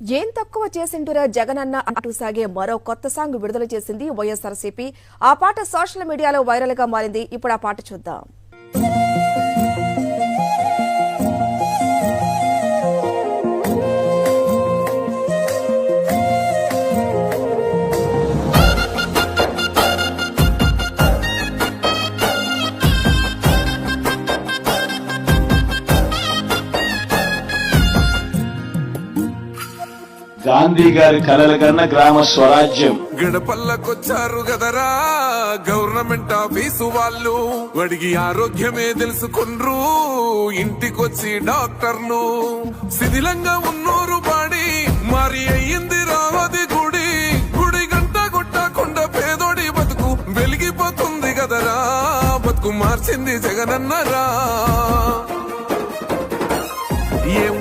ఏం తక్కువ చేసింటురా జగనన్న అంటూ సాగే మరో కొత్త సాంగ్ విడుదల చేసింది వైఎస్ఆర్సీపీ. ఆ పాట సోషల్ మీడియాలో వైరల్ గా మారింది. ఇప్పుడు ఆ పాట చూద్దాం. గాంధీ గారి కలల కన్నా గ్రామ స్వరాజ్యం. గడపల్లకొచ్చారు గదరా గవర్నమెంట్ ఆఫీసు వాళ్ళు, అడిగి ఆరోగ్యమే తెలుసుకుండ్రు ఇంటికొచ్చి డాక్టర్లు. శిథిలంగా ఉన్నోరు బాడి మరి అయ్యింది రావది గుడి, గుడి గంట కొట్టకుండా పేదోడి బతుకు వెలిగిపోతుంది గదరా, బతుకు మార్చింది జగనన్నరా. ఏం